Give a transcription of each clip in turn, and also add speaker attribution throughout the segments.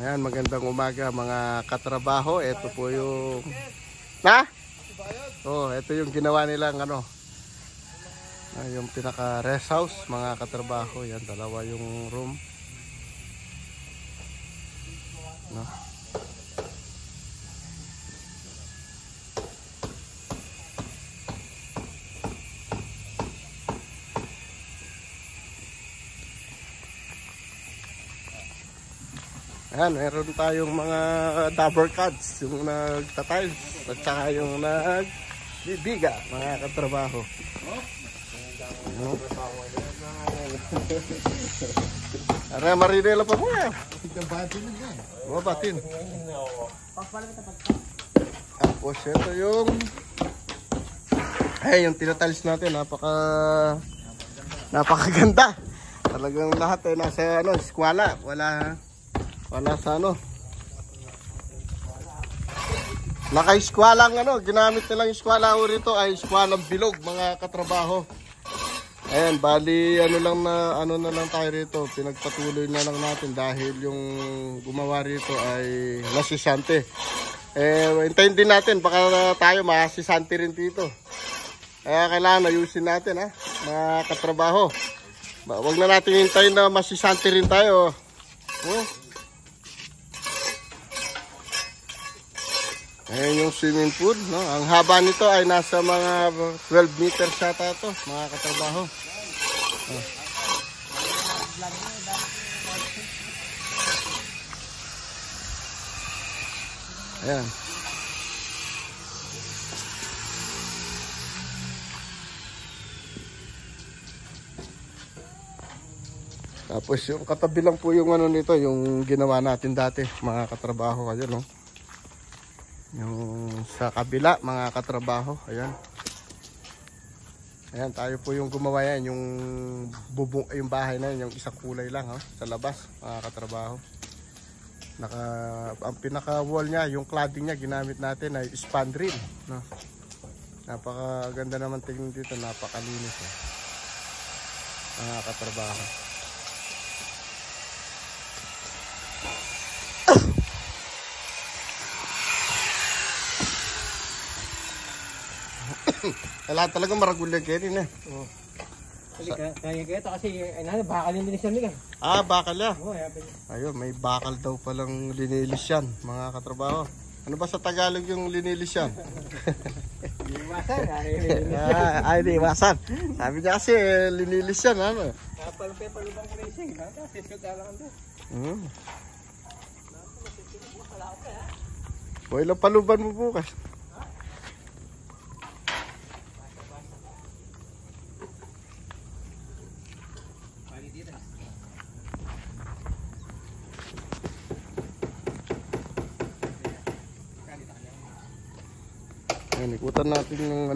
Speaker 1: Ayan, magandang umaga mga katrabaho. Ito po yung... Na? Oh, ito yung ginawa nilang ano. Yung pinaka rest house mga katrabaho. Yan, dalawa yung room. No? Ayan, meron tayong mga double cuts, yung nagtatiles at saka yung nagbibiga, mga katrabaho. No? Ara, marinela pa mo yan. O, batin. Tapos ito yung yung tinatiles natin, napakaganda. Talagang lahat ay nasa eskwela, wala sa naka-eskwala ginamit nilang eskwala ho rito ay eskwalang bilog mga katrabaho. Ayan, bali na lang tayo rito, pinagpatuloy na lang natin dahil yung gumawa rito ay nasisante. Hintayin din natin, baka tayo masisante rin dito. Kaya kailangan ayusin natin mga katrabaho. Huwag na natin hintayin na masisante rin tayo. Ayan yung swimming pool, no? Ang haba nito ay nasa mga 12 meters yata ito, mga katrabaho. Ayan. Tapos yung katabi lang po yung nito, yung ginawa natin dati, mga katrabaho kayo, no? Yung sa kabila mga katrabaho, ayan. Ayan, tayo po yung gumawa yan, yung bubong, yung bahay na yun, yung isang kulay lang sa labas mga katrabaho. Ang pinaka wall niya, yung cladding niya ginamit natin ay spandrel, no? Napakaganda naman tingnan dito, napakalinis mga katrabaho. Kailangan talaga maragulan kayo rin
Speaker 2: Kaya ito kasi bakal yung linis yan nila.
Speaker 1: Bakal ya. Ayun, may bakal daw palang linilis yan mga katrabaho. Ano ba sa Tagalog yung linilis yan?
Speaker 2: Iwasan.
Speaker 1: Di iwasan. Sabi niya kasi linilis yan
Speaker 2: Palubang racing.
Speaker 1: Boy lang paluban mo bukas. Ayan, ikutan natin yung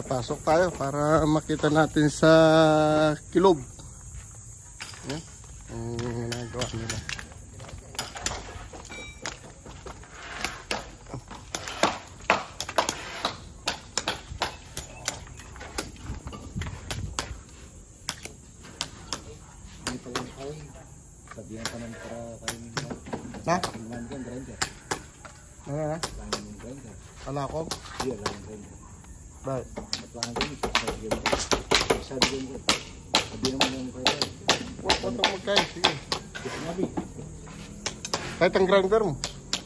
Speaker 1: pasok tayo para makita natin sa kilob. Ang ginagawa nila.
Speaker 2: Sabihan pa naman para kayo
Speaker 1: Na?
Speaker 2: grinder.
Speaker 1: Ano na?
Speaker 2: Grinder.
Speaker 1: Wala ko?
Speaker 2: Iya, lang grinder.
Speaker 1: Bakit?
Speaker 2: Patlangan din, sabi din ko. Sabi naman yung grinder.
Speaker 1: Huwag po itong magkain, sige.
Speaker 2: Sinabi.
Speaker 1: Kahit ang grinder mo.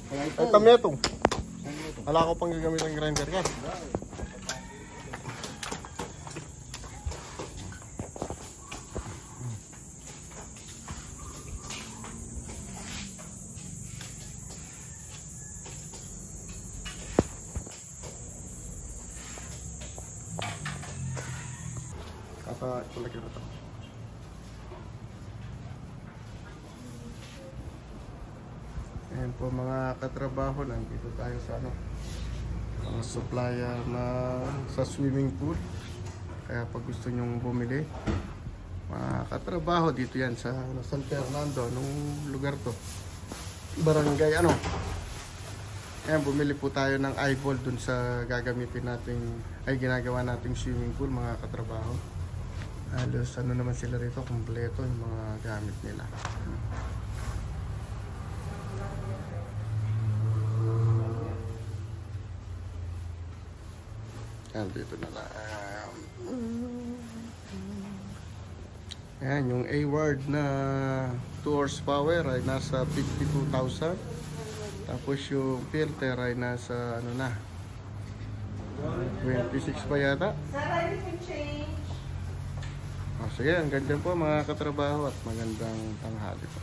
Speaker 1: Kahit ang metong. Wala ko pang gagamit ang grinder ka. Ito lagi na ito. Ayan po mga katrabaho, nandito tayo sa Mga supplier na sa swimming pool. Kaya pag gusto nyong bumili, mga katrabaho dito yan sa San Fernando. Anong lugar to? Barangay ano? Ayan, bumili po tayo ng eyeball dun sa gagamitin nating, ay ginagawa nating swimming pool, mga katrabaho. Halos ano naman sila rito, kompleto yung mga gamit nila. Ayan, dito na lang. Ayan, yung A-Ward na 2 horsepower ay nasa 52,000. Tapos yung filter ay nasa ano na, 26 pa yata. Sige, ang ganda po mga katrabaho at magandang tanghali po.